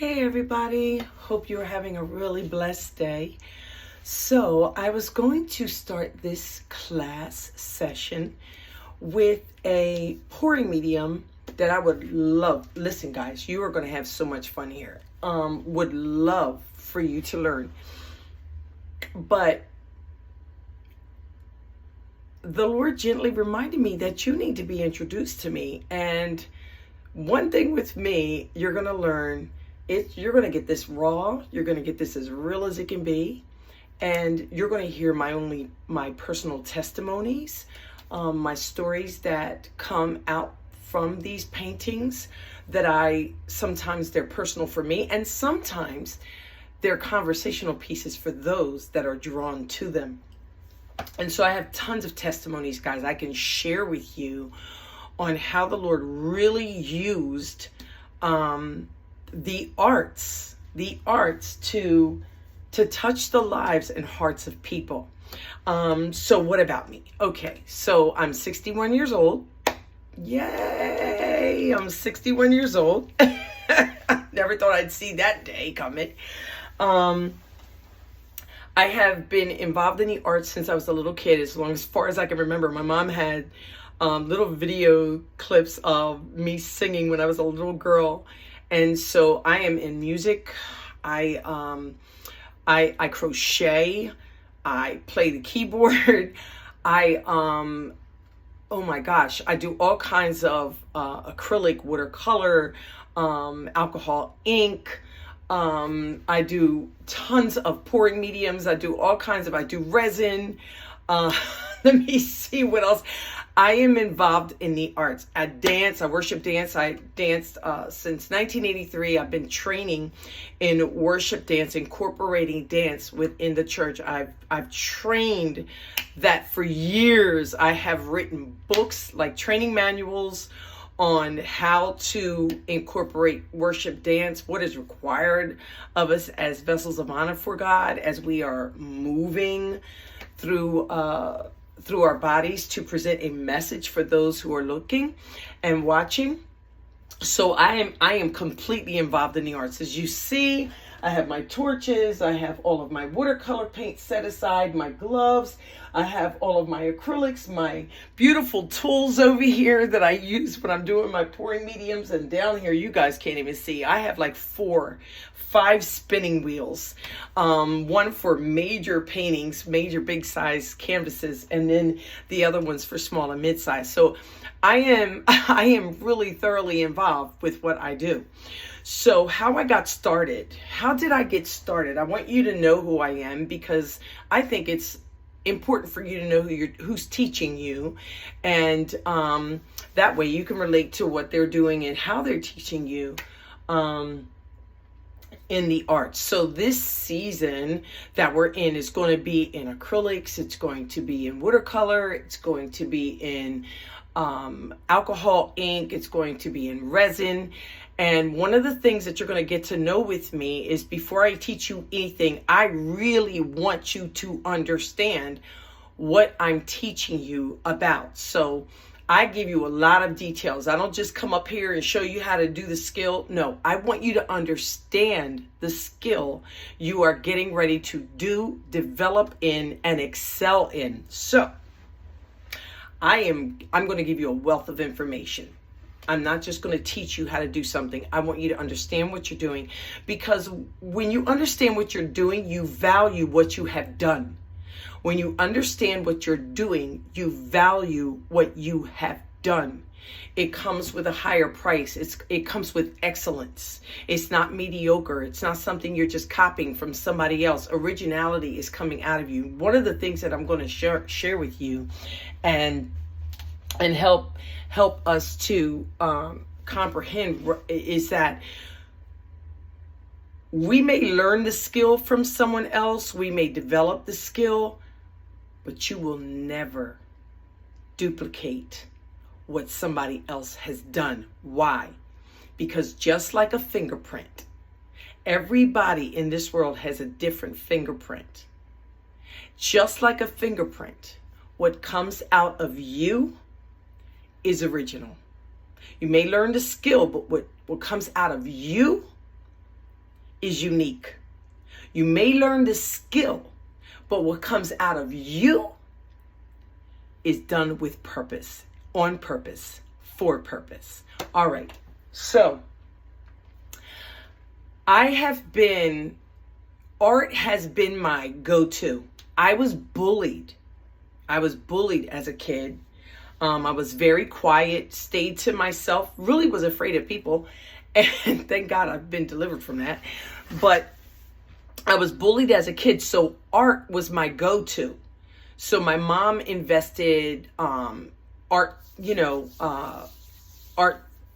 Hey everybody, hope you're having a really blessed day. So, I was going to start this class session with a pouring medium that I would love. Listen, guys, you are going to have so much fun here. Would love for you to learn. But the Lord gently reminded me that you need to be introduced to me. And one thing with me, you're going to learn. You're going to get this raw. You're going to get this as real as it can be. And you're going to hear my personal testimonies, my stories that come out from these paintings that sometimes they're personal for me, and sometimes they're conversational pieces for those that are drawn to them. And so I have tons of testimonies, guys, I can share with you on how the Lord really used the arts to touch the lives and hearts of people. So what about me? Okay, so I'm 61 years old. Yay, I'm 61 years old. Never thought I'd see that day coming. I have been involved in the arts since I was a little kid, as far as I can remember. My mom had little video clips of me singing when I was a little girl. And so I am in music. I crochet. I play the keyboard. Oh my gosh, I do all kinds of acrylic, watercolor, alcohol ink. I do tons of pouring mediums. I do resin. Let me see what else. I am involved in the arts. I dance. I worship dance. I danced since 1983. I've been training in worship dance, incorporating dance within the church. I've trained that for years. I have written books, like training manuals on how to incorporate worship dance, what is required of us as vessels of honor for God as we are moving through our bodies to present a message for those who are looking and watching. So I am completely involved in the arts. As you see, I have my torches, I have all of my watercolor paint set aside, my gloves, I have all of my acrylics, my beautiful tools over here that I use when I'm doing my pouring mediums. And down here, you guys can't even see, I have like 5 spinning wheels, one for major paintings, major big size canvases, and then the other one's for small and mid size. So I am really thoroughly involved with what I do. So how I got started, how did I get started? I want you to know who I am, because I think it's important for you to know who's teaching you, and that way you can relate to what they're doing and how they're teaching you in the arts. So this season that we're in is going to be in acrylics, it's going to be in watercolor, it's going to be in alcohol ink, it's going to be in resin. And one of the things that you're going to get to know with me is, before I teach you anything, I really want you to understand what I'm teaching you about. So I give you a lot of details. I don't just come up here and show you how to do the skill. No, I want you to understand the skill you are getting ready to do, develop in, and excel in. So I'm going to give you a wealth of information. I'm not just going to teach you how to do something. I want you to understand what you're doing, because when you understand what you're doing, you value what you have done. When you understand what you're doing, you value what you have done. It comes with a higher price. It comes with excellence. It's not mediocre. It's not something you're just copying from somebody else. Originality is coming out of you. One of the things that I'm going to share with you and help us to comprehend is that we may learn the skill from someone else, we may develop the skill, but you will never duplicate what somebody else has done. Why? Because just like a fingerprint, everybody in this world has a different fingerprint. Just like a fingerprint, what comes out of you is original. You may learn the skill, but what comes out of you is unique. You may learn the skill, but what comes out of you is done with purpose, on purpose, for purpose. All right. So art has been my go-to. I was bullied. As a kid. I was very quiet, stayed to myself, really was afraid of people. And thank God I've been delivered from that. But I was bullied as a kid, so art was my go-to. So my mom invested art,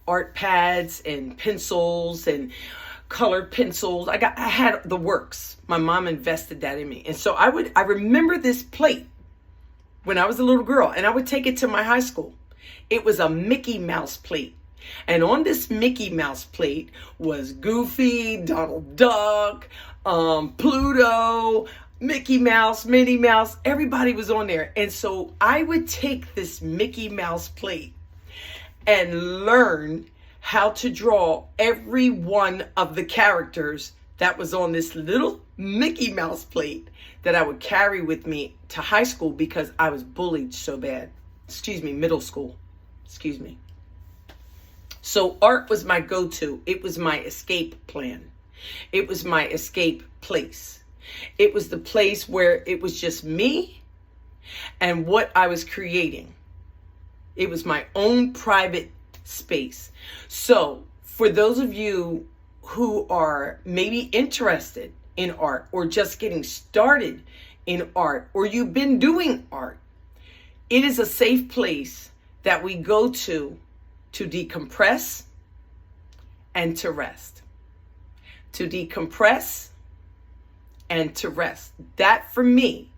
art pads and pencils and colored pencils. I had the works. My mom invested that in me. And so I remember this plate when I was a little girl, and I would take it to my high school. It was a Mickey Mouse plate. And on this Mickey Mouse plate was Goofy, Donald Duck, Pluto, Mickey Mouse, Minnie Mouse. Everybody was on there. And so I would take this Mickey Mouse plate and learn how to draw every one of the characters that was on this little Mickey Mouse plate that I would carry with me to high school because I was bullied so bad. Middle school. So art was my go-to. It was my escape plan. It was my escape place. It was the place where it was just me and what I was creating. It was my own private space. So for those of you who are maybe interested in art or just getting started in art, or you've been doing art, it is a safe place that we go to decompress and to rest. To decompress and to rest. That for me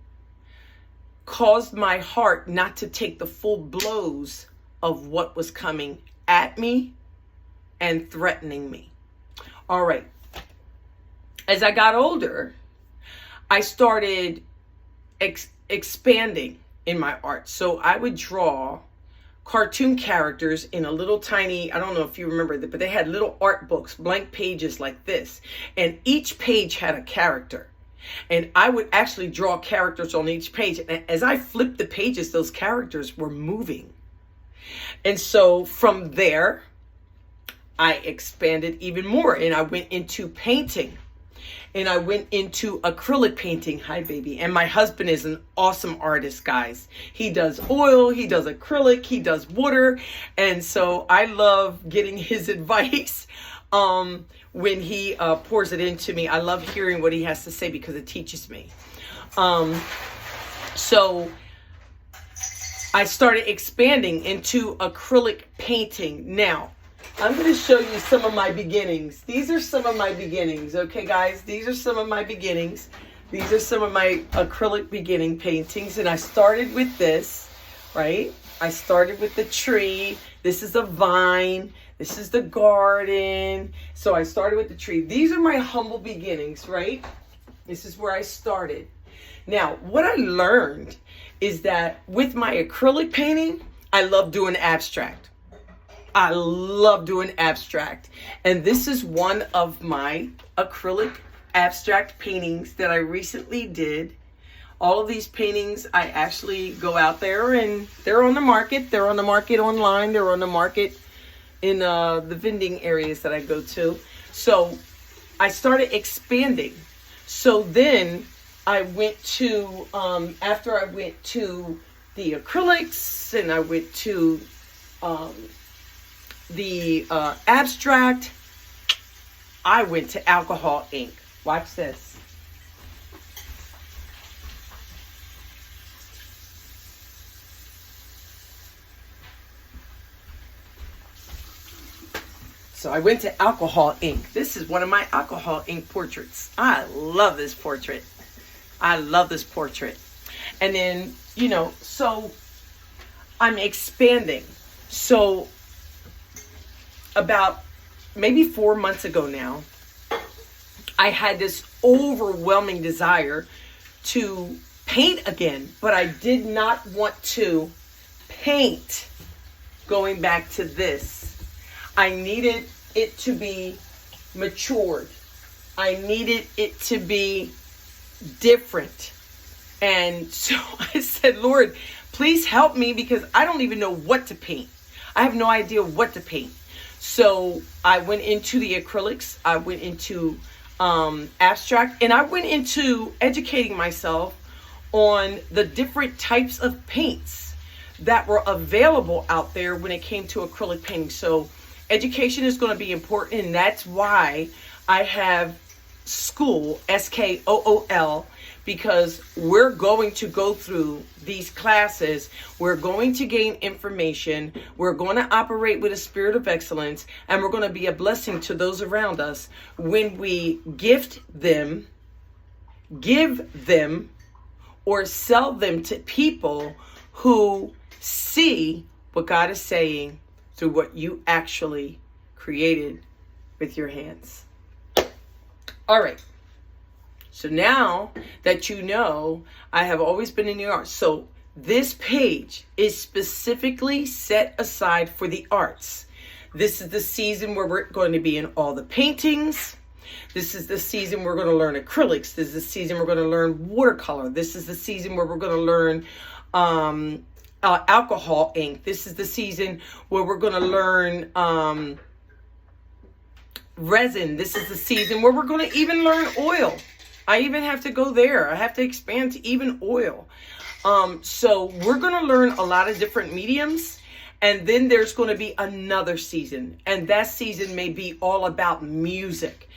caused my heart not to take the full blows of what was coming at me and threatening me. All right. As I got older, I started expanding in my art. So I would draw cartoon characters in a little tiny, I don't know if you remember that, but they had little art books, blank pages like this. And each page had a character. And I would actually draw characters on each page. And as I flipped the pages, those characters were moving. And so from there, I expanded even more. And I went into painting. And I went into acrylic painting. Hi, baby. And my husband is an awesome artist, guys. He does oil, he does acrylic, he does water. And so I love getting his advice when he pours it into me. I love hearing what he has to say because it teaches me. So I started expanding into acrylic painting. Now, I'm going to show you some of my beginnings. These are some of my beginnings. Okay, guys, these are some of my beginnings. These are some of my acrylic beginning paintings. And I started with this, right? I started with the tree. This is a vine. This is the garden. So I started with the tree. These are my humble beginnings, right? This is where I started. Now, what I learned is that with my acrylic painting, I love doing abstract. I love doing abstract. And this is one of my acrylic abstract paintings that I recently did. All of these paintings, I actually go out there and they're on the market. They're on the market online. They're on the market in the vending areas that I go to. So I started expanding. So then I went to, after I went to the acrylics and I went to the abstract, I went to alcohol ink. Watch this. So I went to alcohol ink. This is one of my alcohol ink portraits. I love this portrait. I love this portrait. And then, so I'm expanding. So about maybe 4 months ago now, I had this overwhelming desire to paint again, but I did not want to paint going back to this. I needed it to be matured. I needed it to be different. And so I said, Lord, please help me, because I don't even know what to paint. I have no idea what to paint. So I went into the acrylics. I went into abstract, and I went into educating myself on the different types of paints that were available out there when it came to acrylic painting. So education is going to be important, and that's why I have school, SKOOL, because we're going to go through these classes. We're going to gain information. We're going to operate with a spirit of excellence, and we're going to be a blessing to those around us when we gift them, give them, or sell them to people who see what God is saying through what you actually created with your hands. All right. So now that you know, I have always been in the arts. So this page is specifically set aside for the arts. This is the season where we're going to be in all the paintings. This is the season we're going to learn acrylics. This is the season we're going to learn watercolor. This is the season where we're going to learn alcohol ink. This is the season where we're going to learn resin. This is the season where we're going to even learn oil. I even have to go there. I have to expand to even oil. So we're going to learn a lot of different mediums. And then there's going to be another season. And that season may be all about music.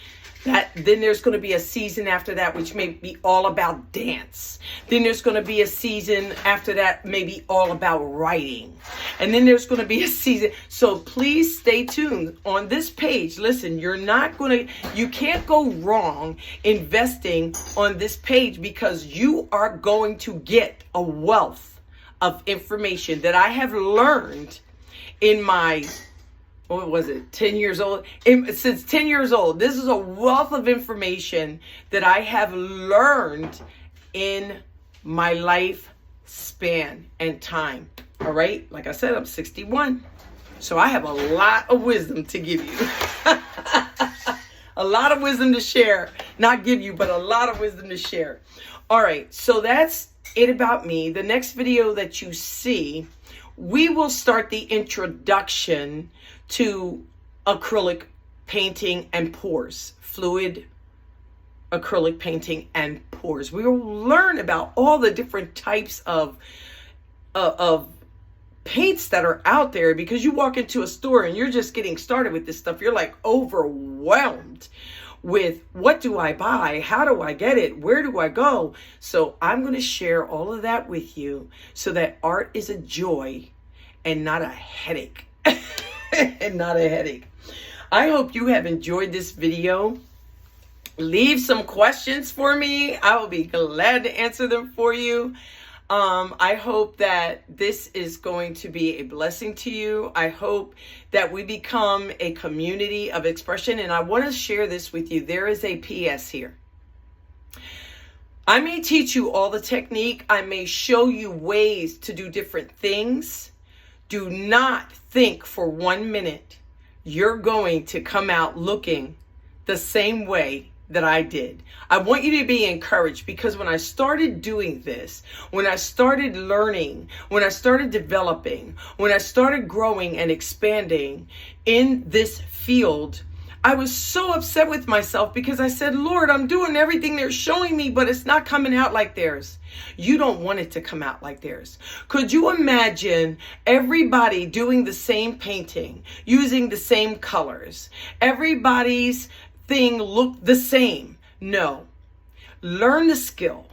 Then there's going to be a season after that which may be all about dance. Then there's going to be a season after that maybe all about writing. And then there's going to be a season. So please stay tuned on this page. Listen, you can't go wrong investing on this page, because you are going to get a wealth of information that I have learned in my, what was it, 10 years old? Since 10 years old, this is a wealth of information that I have learned in my life span and time. All right. Like I said, I'm 61. So I have a lot of wisdom to give you. A lot of wisdom to share. Not give you, but a lot of wisdom to share. All right. So that's it about me. The next video that you see, we will start the introduction to acrylic painting and pours, fluid acrylic painting and pours. We will learn about all the different types of paints that are out there, because you walk into a store and you're just getting started with this stuff. You're like overwhelmed with, what do I buy? How do I get it? Where do I go? So I'm going to share all of that with you, so that art is a joy and not a headache. And not a headache. I hope you have enjoyed this video. Leave some questions for me. I will be glad to answer them for you. I hope that this is going to be a blessing to you. I hope that we become a community of expression. And I want to share this with you. There is a PS here. I may teach you all the technique. I may show you ways to do different things. Do not think for 1 minute you're going to come out looking the same way that I did. I want you to be encouraged, because when I started doing this, when I started learning, when I started developing, when I started growing and expanding in this field, I was so upset with myself, because I said, Lord, I'm doing everything they're showing me, but it's not coming out like theirs. You don't want it to come out like theirs. Could you imagine everybody doing the same painting, using the same colors? Everybody's thing looked the same. No. Learn the skill.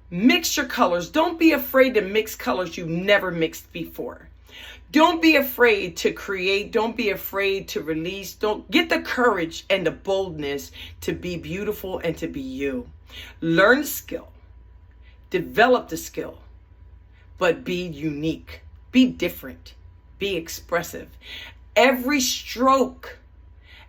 Mix your colors. Don't be afraid to mix colors you've never mixed before. Don't be afraid to create. Don't be afraid to release. Don't get the courage and the boldness to be beautiful and to be you. Learn the skill. Develop the skill. But be unique. Be different. Be expressive. Every stroke,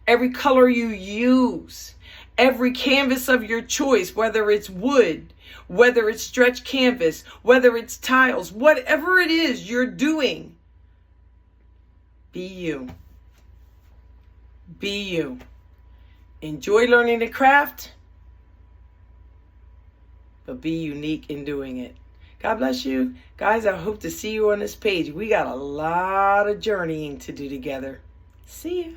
every color you use, every canvas of your choice, whether it's wood, whether it's stretch canvas, whether it's tiles, whatever it is you're doing, be you. Be you Enjoy learning the craft, but be unique in doing it. God bless you. Guys, I hope to see you on this page. We got a lot of journeying to do together. See ya.